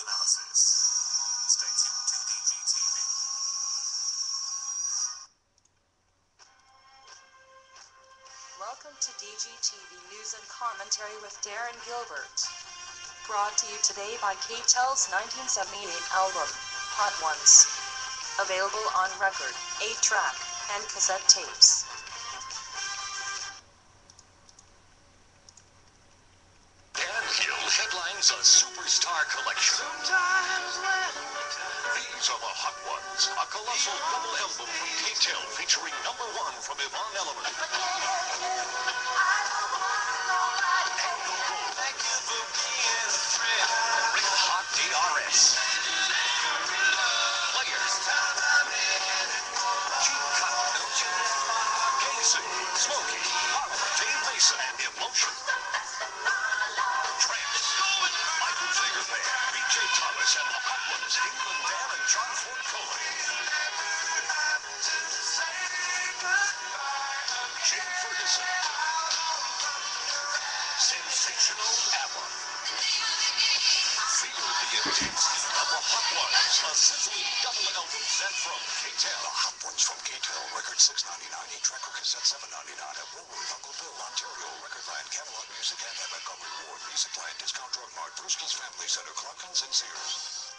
analysis. Stay tuned to DGTV. Welcome to DGTV News and Commentary with Darren Gilbert. Brought to you today by KTEL's 1978 album, Hot Ones. Available on record, 8-track, and cassette tapes. Headlines a superstar collection. These are the Hot Ones, a colossal double album from KTEL featuring #1 from Yvonne Elliman. And Go-Go. Thank you for being a friend. Red Hot DRS. Players. Gene Cotton. Casey. Smokey. Harlem. Dave Mason. And Emotion. B.J. Thomas and the Hot Ones, England Dan and John Ford Cohen. Jim Ferguson. Sensational ABBA. Feel the intensity of the Hot Ones, a sizzling double album set from KTEL. The Hot Ones from KTEL, record $6.99, 8-track or cassette $7.99 at Willwood, Uncle Bill, Ontario, Record Line, Camelot Music, and Montgomery Ward, Music Line, Discount Drug Mart, Brewster's Family Center, Clarkins, and Sears.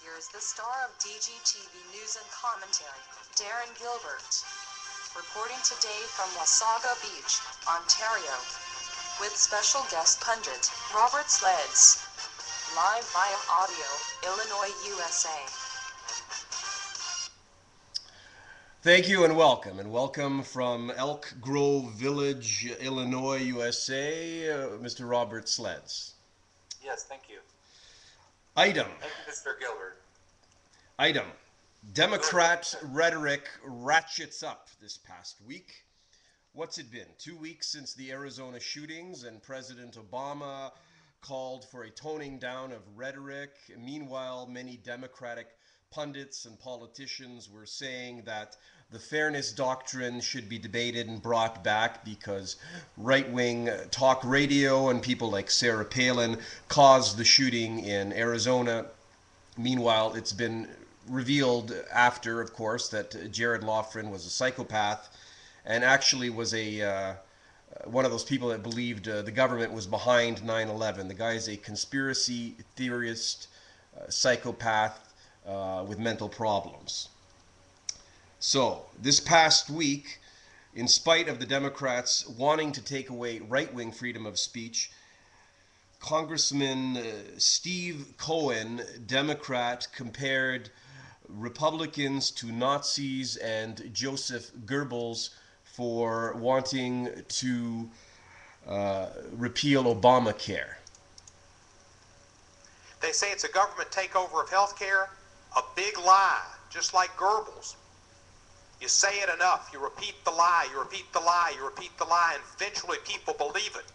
Here's the star of DGTV News and Commentary, Darren Gilbert. Reporting today from Wasaga Beach, Ontario. With special guest pundit, Robert Sledz. Live via audio, Illinois, USA. Thank you and welcome from Elk Grove Village, Illinois, USA, Mr. Robert Sledz. Yes, thank you. Item. Thank you, Mr. Gilbert. Item. Democrat rhetoric ratchets up this past week. What's it been? 2 weeks since the Arizona shootings, and President Obama called for a toning down of rhetoric. Meanwhile, many Democratic pundits and politicians were saying that the fairness doctrine should be debated and brought back because right-wing talk radio and people like Sarah Palin caused the shooting in Arizona. Meanwhile, it's been revealed after, of course, that Jared Loughran was a psychopath and actually was a one of those people that believed the government was behind 9/11. The guy is a conspiracy theorist, psychopath with mental problems. So, this past week, in spite of the Democrats wanting to take away right-wing freedom of speech, Congressman Steve Cohen, Democrat, compared Republicans to Nazis and Joseph Goebbels for wanting to repeal Obamacare. They say it's a government takeover of health care. A big lie, just like Goebbels. You say it enough, you repeat the lie, you repeat the lie, you repeat the lie, and eventually people believe it.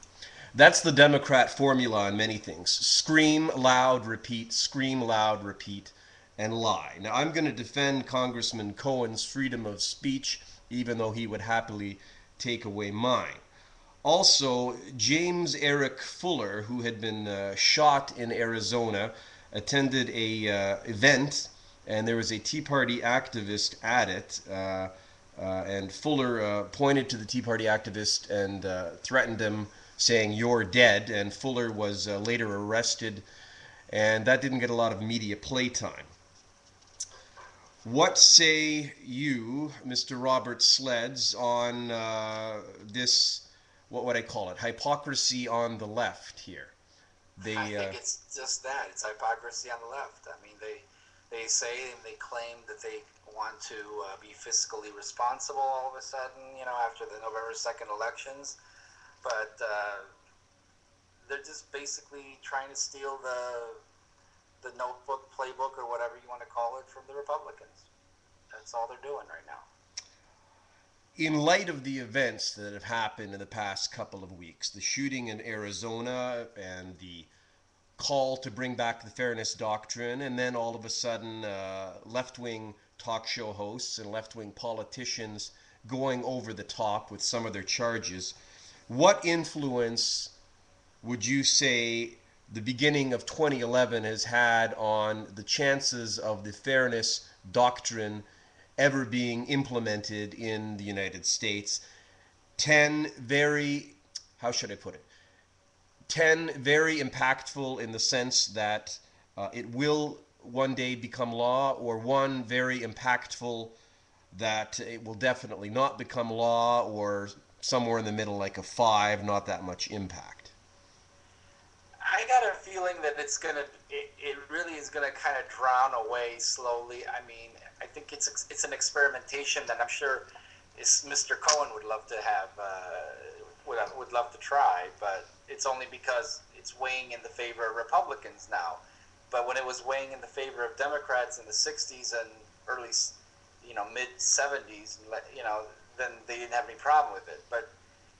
That's the Democrat formula on many things. Scream loud, repeat, scream loud, repeat, and lie. Now, I'm going to defend Congressman Cohen's freedom of speech, even though he would happily take away mine. Also, James Eric Fuller, who had been shot in Arizona, attended a event, and there was a Tea Party activist at it, and Fuller pointed to the Tea Party activist and threatened him, saying, "You're dead," and Fuller was later arrested, and that didn't get a lot of media playtime. What say you, Mr. Robert Sledz, on this, what would I call it, hypocrisy on the left here? I think it's just that. It's hypocrisy on the left. I mean, they say and they claim that they want to be fiscally responsible all of a sudden, after the November 2nd elections. But they're just basically trying to steal the notebook, playbook, or whatever you want to call it, from the Republicans. That's all they're doing right now. In light of the events that have happened in the past couple of weeks, the shooting in Arizona and the call to bring back the fairness doctrine, and then all of a sudden left-wing talk show hosts and left-wing politicians going over the top with some of their charges, what influence would you say the beginning of 2011 has had on the chances of the fairness doctrine ever being implemented in the United States. 10 very, how should I put it? 10 very impactful in the sense that it will one day become law, or one very impactful that it will definitely not become law, or somewhere in the middle like a 5, not that much impact. I got a feeling that it really is gonna kind of drown away slowly. I mean, I think it's an experimentation that I'm sure Mr. Cohen would love to have, would love to try, but it's only because it's weighing in the favor of Republicans now. But when it was weighing in the favor of Democrats in the 60s and early, mid 70s, then they didn't have any problem with it. But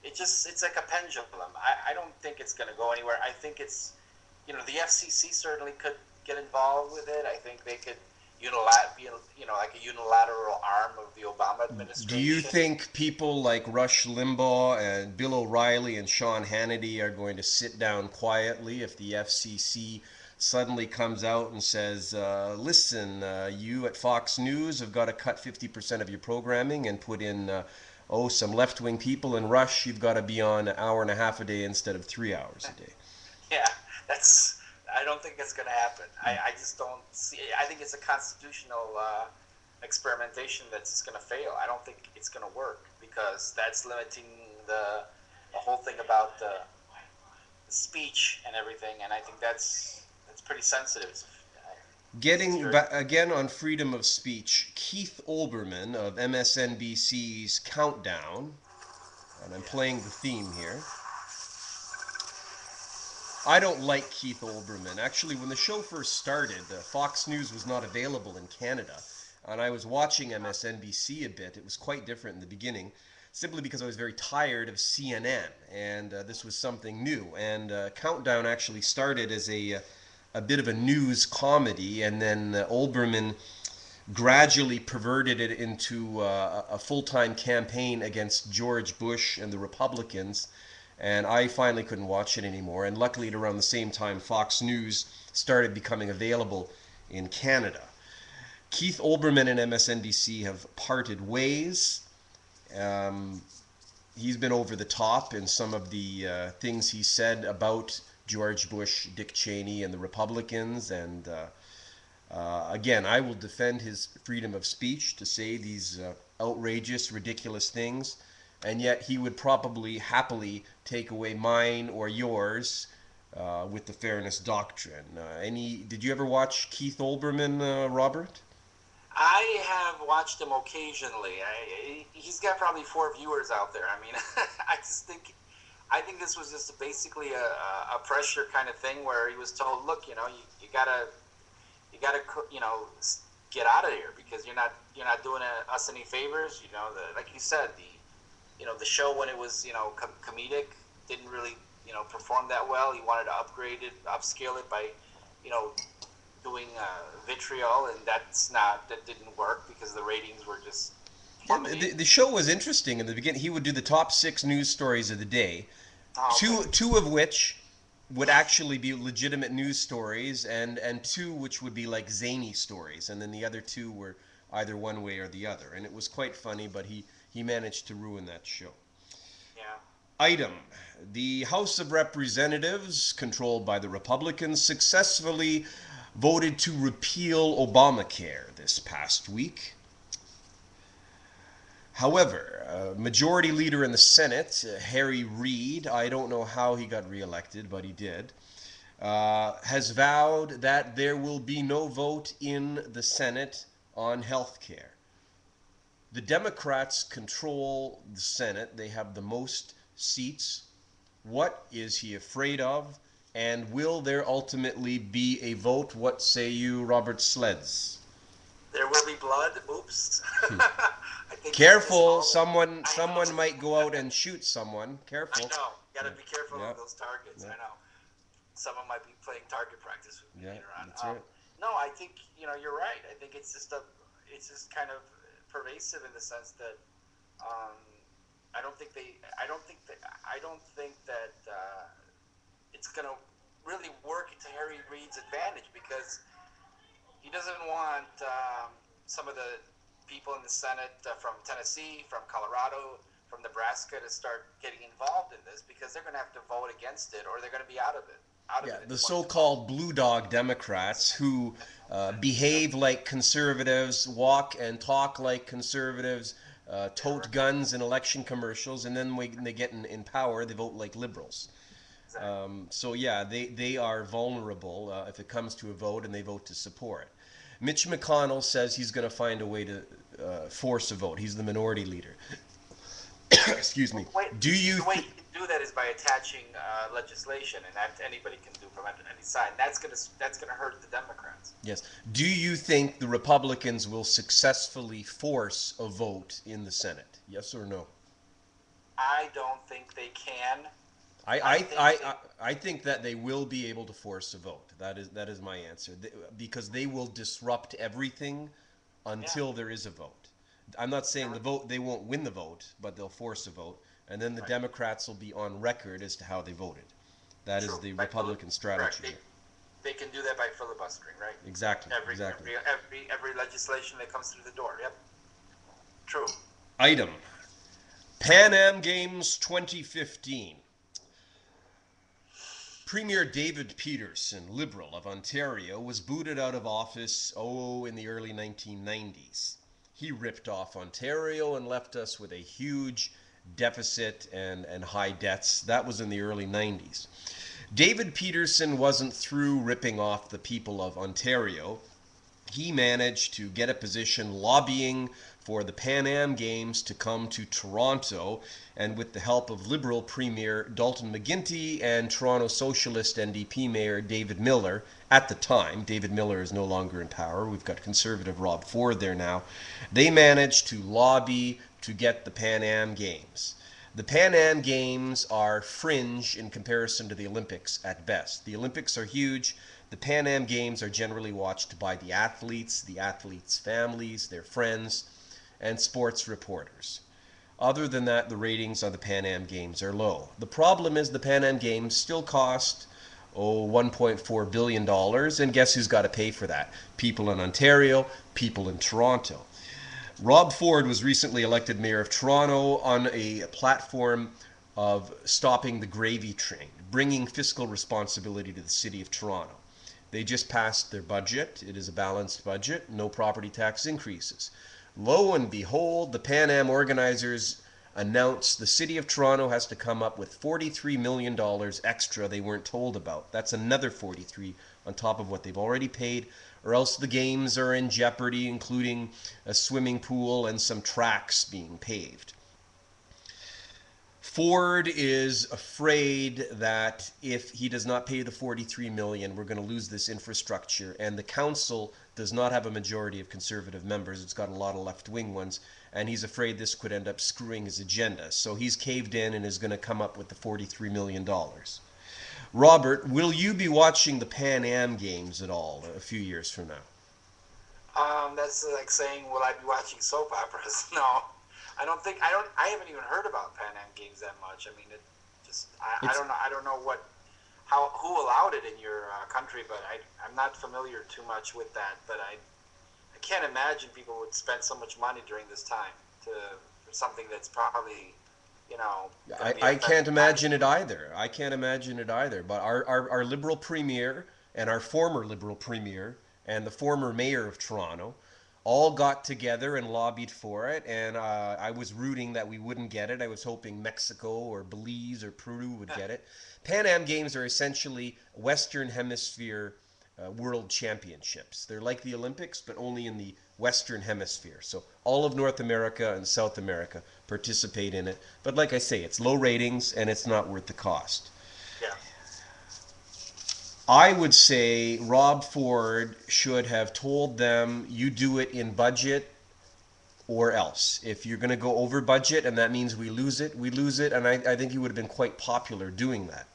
it's like a pendulum. I don't think it's going to go anywhere. I think it's, the FCC certainly could get involved with it. I think they could like a unilateral arm of the Obama administration. Do you think people like Rush Limbaugh and Bill O'Reilly and Sean Hannity are going to sit down quietly if the FCC suddenly comes out and says, listen, you at Fox News have got to cut 50% of your programming and put in some left-wing people, and Rush, you've got to be on an hour and a half a day instead of 3 hours a day? Yeah, I don't think it's going to happen. I just don't see. I think it's a constitutional experimentation that's just going to fail. I don't think it's going to work because that's limiting the whole thing about the speech and everything, and I think that's pretty sensitive. Getting back again on freedom of speech, Keith Olbermann of MSNBC's Countdown, and I'm playing the theme here. I don't like Keith Olbermann. Actually, when the show first started, Fox News was not available in Canada, and I was watching MSNBC a bit. It was quite different in the beginning, simply because I was very tired of CNN, and this was something new. And Countdown actually started as a bit of a news comedy, and then Olbermann gradually perverted it into a full-time campaign against George Bush and the Republicans, and I finally couldn't watch it anymore. And luckily, at around the same time, Fox News started becoming available in Canada. Keith Olbermann and MSNBC have parted ways. He's been over the top in some of the things he said about George Bush, Dick Cheney, and the Republicans. And again, I will defend his freedom of speech to say these outrageous, ridiculous things. And yet he would probably happily take away mine or yours with the fairness doctrine. Did you ever watch Keith Olbermann, Robert? I have watched him occasionally. He's got probably 4 viewers out there. I mean, I think this was just basically a pressure kind of thing where he was told, look, you gotta get out of here because you're not doing us any favors. Like you said, the show when it was comedic didn't really perform that well. He wanted to upscale it by doing vitriol, and that didn't work because the ratings were just plummeting. The show was interesting in the beginning. He would do the top 6 news stories of the day, two of which would actually be legitimate news stories, and 2 which would be like zany stories, and then the other 2 were either one way or the other. And it was quite funny, but he managed to ruin that show. Yeah. Item: the House of Representatives, controlled by the Republicans, successfully voted to repeal Obamacare this past week. However, Majority Leader in the Senate, Harry Reid, I don't know how he got reelected, but he did, has vowed that there will be no vote in the Senate on health care. The Democrats control the Senate. They have the most seats. What is he afraid of? And will there ultimately be a vote? What say you, Robert Sledz? There will be blood. Oops. I think Careful, someone might go out and shoot someone. Careful. I know. Got to be careful of those targets. I know. Someone might be playing target practice with me later on. That's right. No, I think you're right. I think it's just kind of pervasive in the sense that I don't think that it's gonna really working to Harry Reid's advantage, because he doesn't want some of the people in the Senate from Tennessee, from Colorado, from Nebraska to start getting involved in this, because they're going to have to vote against it, or they're going to be out of it. Yeah, the so-called blue dog Democrats who behave like conservatives, walk and talk like conservatives, tote guns in election commercials, and then when they get in power, they vote like liberals. So yeah, they are vulnerable if it comes to a vote, and they vote to support. Mitch McConnell says he's going to find a way to force a vote. He's the minority leader. Excuse me. The way you can do that is by attaching legislation, and that anybody can do from any side. And that's gonna hurt the Democrats. Yes. Do you think the Republicans will successfully force a vote in the Senate? Yes or no? I don't think they can. I think that they will be able to force a vote. That is my answer. Because they will disrupt everything until there is a vote. I'm not saying they won't win the vote, but they'll force a vote, and then the Democrats will be on record as to how they voted. That is the Republican strategy. They can do that by filibustering, right? Exactly. Every legislation that comes through the door. Yep. True. Item: Pan Am Games 2015. Premier David Peterson, Liberal of Ontario, was booted out of office, in the early 1990s. He ripped off Ontario and left us with a huge deficit and high debts. That was in the early 90s. David Peterson wasn't through ripping off the people of Ontario. He managed to get a position lobbying for the Pan Am Games to come to Toronto, and with the help of Liberal Premier Dalton McGuinty and Toronto Socialist NDP Mayor David Miller, at the time, David Miller is no longer in power, we've got Conservative Rob Ford there now, they managed to lobby to get the Pan Am Games. The Pan Am Games are fringe in comparison to the Olympics at best. The Olympics are huge. The Pan Am Games are generally watched by the athletes' families, their friends, and sports reporters. Other than that, the ratings on the Pan Am Games are low. The problem is the Pan Am Games still cost $1.4 billion, and guess who's got to pay for that? People in Ontario, people in Toronto. Rob Ford was recently elected mayor of Toronto on a platform of stopping the gravy train, bringing fiscal responsibility to the city of Toronto. They just passed their budget. It is a balanced budget, no property tax increases. Lo and behold, the Pan Am organizers announced the city of Toronto has to come up with $43 million extra they weren't told about. That's another 43 on top of what they've already paid, or else the games are in jeopardy, including a swimming pool and some tracks being paved. Ford is afraid that if he does not pay the $43 million, we're going to lose this infrastructure, and the council does not have a majority of Conservative members. It's got a lot of left-wing ones, and he's afraid this could end up screwing his agenda. So he's caved in and is going to come up with the $43 million. Robert, will you be watching the Pan Am Games at all a few years from now? That's like saying, will I be watching soap operas? No. I haven't even heard about Pan Am Games that much. I mean, I don't know who allowed it in your country, but I'm not familiar too much with that. But I can't imagine people would spend so much money during this time for something that's probably, I can't imagine it either. I can't imagine it either. But our Liberal Premier and our former Liberal Premier and the former Mayor of Toronto all got together and lobbied for it, and I was rooting that we wouldn't get it. I was hoping Mexico or Belize or Peru would get it. Pan Am Games are essentially Western Hemisphere World Championships. They're like the Olympics, but only in the Western Hemisphere. So all of North America and South America participate in it. But like I say, it's low ratings, and it's not worth the cost. Yeah. I would say Rob Ford should have told them, you do it in budget or else. If you're going to go over budget and that means we lose it, we lose it. And I think he would have been quite popular doing that.